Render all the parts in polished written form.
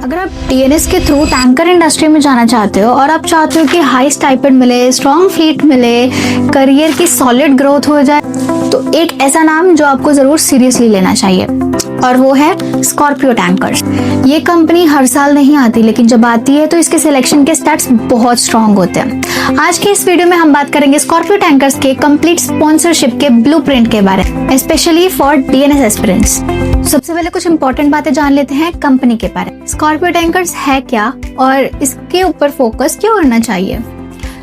अगर आप डीएनएस के थ्रू टैंकर इंडस्ट्री में जाना चाहते हो और आप चाहते हो कि हाई स्टाइपेंड मिले, स्ट्रॉन्ग फ्लीट मिले, करियर की सॉलिड ग्रोथ हो जाए, तो एक ऐसा नाम जो आपको जरूर सीरियसली लेना चाहिए और वो है स्कॉर्पियो टैंकर्स। ये कंपनी हर साल नहीं आती, लेकिन जब आती है तो इसके सिलेक्शन के स्टैट्स बहुत स्ट्रॉन्ग होते हैं। आज के इस वीडियो में हम बात करेंगे स्कॉर्पियो टैंकर्स के कंप्लीट स्पॉन्सरशिप के ब्लूप्रिंट के बारे में, स्पेशली फॉर डीएनएस एस्पिरेंट्स। सबसे पहले कुछ इंपॉर्टेंट बातें जान लेते हैं कंपनी के बारे में। स्कॉर्पियो टैंकर्स है क्या और इसके ऊपर फोकस क्यों करना चाहिए?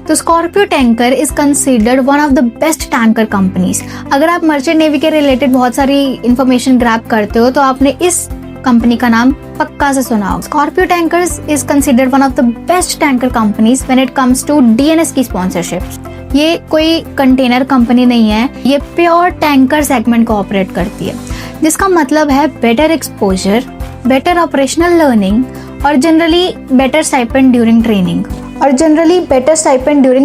तो Scorpio tanker is considered one of the best tanker companies. अगर आप मर्चेंट नेवी के रिलेटेड बहुत सारी इंफॉर्मेशन ग्रैब करते हो तो आपने इस कंपनी का नाम पक्का से सुना हो। Scorpio tankers is considered one of the best tanker companies when it comes to DNS की स्पॉन्सरशिप। ये कोई कंटेनर कंपनी नहीं है, ये प्योर टैंकर सेगमेंट को ऑपरेट करती है, जिसका मतलब है better exposure, better operational learning और generally better stipend during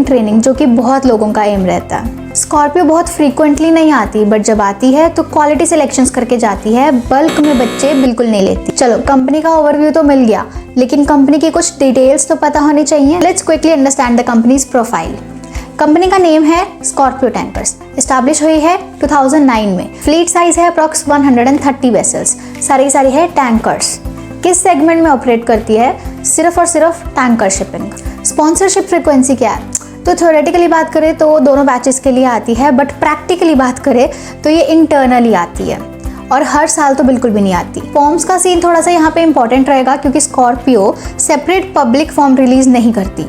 training, जो कि बहुत लोगों का एम रहता है। स्कॉर्पियो बहुत फ्रीक्वेंटली नहीं आती, बट जब आती है तो क्वालिटी सिलेक्शंस करके जाती है, बल्क में बच्चे बिल्कुल नहीं लेती। चलो, कंपनी का ओवरव्यू तो मिल गया, लेकिन कंपनी की कुछ डिटेल्स तो पता होनी चाहिए। Let's quickly understand the companies profile. Company का नेम है स्कॉर्पियो टैंकर्स, एस्टैब्लिश हुई है 2009 में। फ्लीट साइज है अप्रॉक्स 130 वेसल्स, सारी है टैंकर्स। किस सेगमेंट में ऑपरेट करती है? सिर्फ और सिर्फ टैंकर शिपिंग। स्पॉन्सरशिप फ्रीक्वेंसी क्या है? तो थ्योरेटिकली बात करें तो दोनों बैचेस के लिए आती है, बट प्रैक्टिकली बात करें तो ये इंटरनली आती है और हर साल तो बिल्कुल भी नहीं आती। फॉर्म्स का सीन थोड़ा सा यहाँ पे इंपॉर्टेंट रहेगा, क्योंकि Scorpio separate public form release नहीं करती।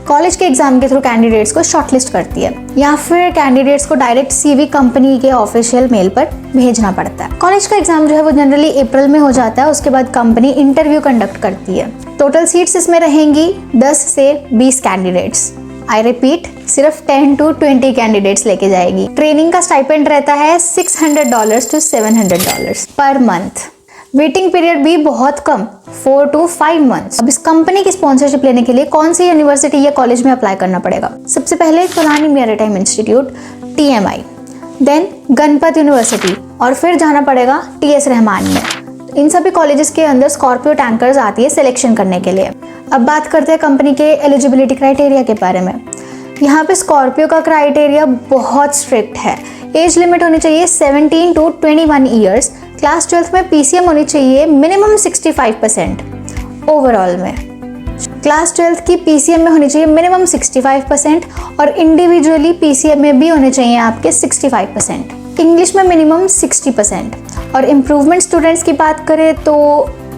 कॉलेज के एग्जाम के थ्रू कैंडिडेट्स को शॉर्टलिस्ट करती है, या फिर कैंडिडेट्स को डायरेक्ट सीवी कंपनी के ऑफिशियल मेल पर भेजना पड़ता है। कॉलेज का एग्जाम जो है वो जनरली अप्रैल में हो जाता है। उसके बाद कंपनी इंटरव्यू कंडक्ट करती है। टोटल सीट्स इसमें रहेंगी 10 से 20 कैंडिडेट्स। आई रिपीट, सिर्फ 10 to 20 कैंडिडेट्स लेके जाएगी। ट्रेनिंग का स्टाइपेंड रहता है $600 to $700 per month. Waiting period भी बहुत कम, 4 to 5 मंथ्स। अब इस कंपनी की स्पॉन्सरशिप लेने के लिए कौन सी यूनिवर्सिटी या कॉलेज में अप्लाई करना पड़ेगा? सबसे पहले Tolani maritime institute TMI, then Ganpat university, और फिर जाना पड़ेगा TS रहमान में। इन सभी कॉलेजेस के अंदर स्कॉर्पियो टैंकर्स आती है सिलेक्शन करने के लिए। अब बात करते हैं कंपनी के एलिजिबिलिटी क्राइटेरिया के बारे में। यहाँ पे स्कॉर्पियो का क्राइटेरिया बहुत स्ट्रिक्ट है। एज लिमिट होनी चाहिए 17 to 21 ईयर्स। क्लास 12th में PCM होनी चाहिए मिनिमम 65%। ओवरऑल में क्लास 12th की PCM में होनी चाहिए मिनिमम 65%, और इंडिविजुअली PCM में भी होने चाहिए आपके 65%। इंग्लिश में मिनिमम 60%। और इम्प्रूवमेंट स्टूडेंट्स की बात करें तो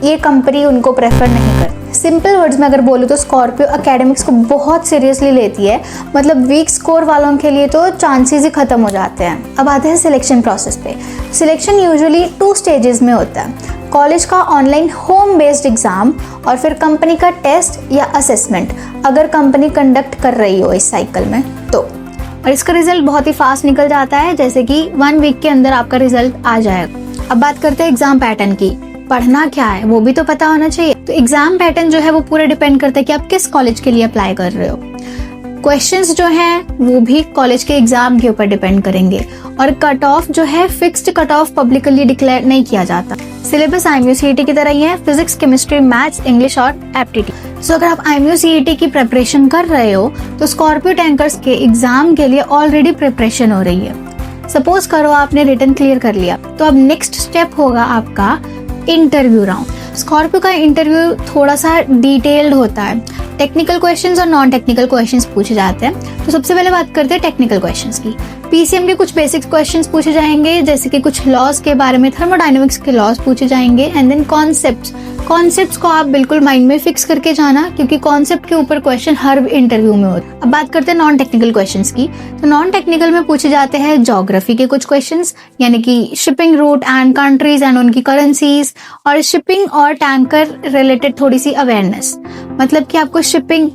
ये कंपनी उनको प्रेफर नहीं करती। सिंपल वर्ड्स में अगर बोलूँ तो स्कॉर्पियो एकेडमिक्स को बहुत सीरियसली लेती है, मतलब वीक स्कोर वालों के लिए तो चांसेस ही खत्म हो जाते हैं। अब आते हैं सिलेक्शन प्रोसेस पे। सिलेक्शन यूजुअली 2 स्टेजेस में होता है। कॉलेज का ऑनलाइन होम बेस्ड एग्जाम और फिर कंपनी का टेस्ट या असेसमेंट, अगर कंपनी कंडक्ट कर रही हो इस साइकिल में तो। और इसका रिजल्ट बहुत ही फास्ट निकल जाता है, जैसे कि 1 वीक के अंदर आपका रिजल्ट आ जाएगा। अब बात करते हैं एग्जाम पैटर्न की। पढ़ना क्या है वो भी तो पता होना चाहिए। तो एग्जाम पैटर्न जो है वो पूरा डिपेंड करता है कि आप किस कॉलेज के लिए अप्लाई कर रहे हो। क्वेश्चंस जो हैं वो भी कॉलेज के एग्जाम के ऊपर डिपेंड करेंगे, और कट ऑफ जो है fixed cut off publicly declare नहीं किया जाता। सिलेबस IMU-CET की तरह ही है, फिजिक्स, केमिस्ट्री, मैथ्स, इंग्लिश और एप्टीट्यूड। सो अगर आप IMU-CET की प्रिपरेशन कर रहे हो तो स्कॉर्पियो टैंकर्स के एग्जाम के लिए ऑलरेडी प्रिपरेशन हो रही है। सपोज करो आपने रिटन क्लियर कर लिया, तो अब नेक्स्ट स्टेप होगा आपका इंटरव्यू राउंड। स्कॉर्पियो का इंटरव्यू थोड़ा सा डिटेल्ड होता है। टेक्निकल क्वेश्चंस और नॉन टेक्निकल क्वेश्चंस पूछे जाते हैं। तो सबसे पहले बात करते हैं टेक्निकल क्वेश्चंस की। PCM के कुछ बेसिक क्वेश्चंस पूछे जाएंगे, जैसे कि कुछ लॉज के बारे में, थर्मोडायनेमिक्स के लॉज पूछे जाएंगे, एंड देन कॉन्सेप्ट्स को आप बिल्कुल माइंड में फिक्स करके जाना, क्योंकि कॉन्सेप्ट के ऊपर क्वेश्चन हर इंटरव्यू में होते हैं। अब बात करते हैं नॉन टेक्निकल क्वेश्चंस की। तो नॉन टेक्निकल में पूछे जाते हैं ज्योग्राफी के कुछ क्वेश्चंस, यानी कि shipping root and countries and उनकी करेंसीज, और शिपिंग और टैंकर रिलेटेड थोड़ी सी अवेयरनेस, मतलब कि आपको शिपिंग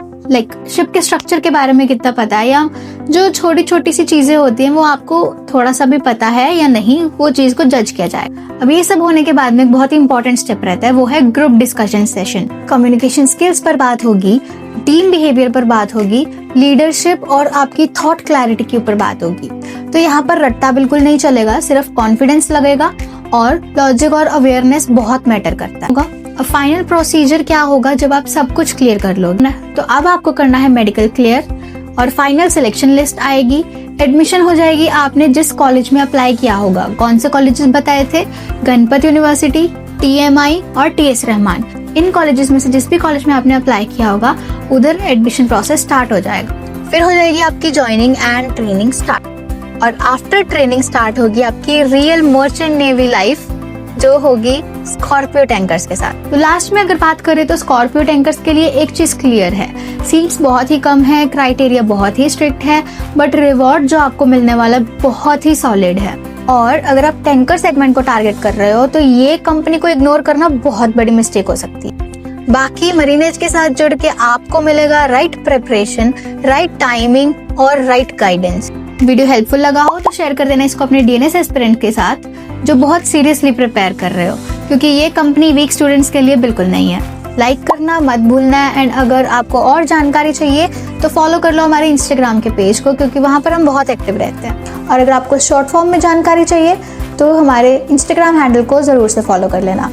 शिप के स्ट्रक्चर के बारे में कितना पता है, या जो छोटी छोटी सी चीजें होती हैं वो आपको थोड़ा सा भी पता है या नहीं, वो चीज को जज किया जाए। अब ये सब होने के बाद में एक बहुत ही इंपॉर्टेंट स्टेप रहता है, वो है group discussion session. Communication skills पर बात होगी, टीम बिहेवियर पर बात होगी, लीडरशिप और आपकी थॉट क्लैरिटी के ऊपर बात होगी। तो यहाँ पर रट्टा बिल्कुल नहीं चलेगा, सिर्फ कॉन्फिडेंस लगेगा और लॉजिक और अवेयरनेस बहुत मैटर करता है। अब फाइनल प्रोसीजर क्या होगा जब आप सब कुछ क्लियर कर लोगे ना, तो अब आपको करना है मेडिकल क्लियर और फाइनल सिलेक्शन लिस्ट आएगी। एडमिशन हो जाएगी आपने जिस कॉलेज में अप्लाई किया होगा। कौन से कॉलेजेस बताए थे? गणपति यूनिवर्सिटी, TMI और TS रहमान। इन कॉलेजेस में से जिस भी कॉलेज में आपने अप्लाई किया होगा उधर एडमिशन प्रोसेस स्टार्ट हो जाएगा। फिर हो जाएगी आपकी ज्वाइनिंग एंड ट्रेनिंग स्टार्ट, और आफ्टर ट्रेनिंग स्टार्ट होगी आपकी रियल मर्चेंट नेवी लाइफ, जो होगी स्कॉर्पियो टैंकर्स के साथ। तो लास्ट में अगर बात करें तो स्कॉर्पियो टैंकर्स के लिए एक चीज क्लियर है, सीट्स बहुत ही कम है, क्राइटेरिया बहुत ही स्ट्रिक्ट है, बट रिवॉर्ड जो आपको मिलने वाला बहुत ही सॉलिड है। और अगर आप टैंकर सेगमेंट को टारगेट कर रहे हो तो ये कंपनी को इग्नोर करना बहुत बड़ी मिस्टेक हो सकती है। बाकी मरीन एज के साथ जुड़ के आपको मिलेगा राइट प्रिपरेशन, राइट टाइमिंग और राइट गाइडेंस। वीडियो हेल्पफुल लगा हो तो शेयर कर देना इसको अपने DNS एस्पिरेंट के साथ जो बहुत सीरियसली प्रिपेयर कर रहे हो, क्योंकि ये कंपनी वीक स्टूडेंट्स के लिए बिल्कुल नहीं है। लाइक करना मत भूलना है, एंड अगर आपको और जानकारी चाहिए तो फॉलो कर लो हमारे इंस्टाग्राम के पेज को, क्योंकि वहाँ पर हम बहुत एक्टिव रहते हैं। और अगर आपको शॉर्ट फॉर्म में जानकारी चाहिए तो हमारे इंस्टाग्राम हैंडल को जरूर से फॉलो कर लेना।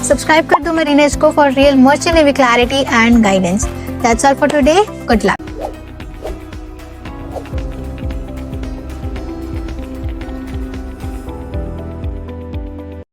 सब्सक्राइब कर दो मरीन एज को for real merchant navy clarity and guidance. That's all for today. Good luck.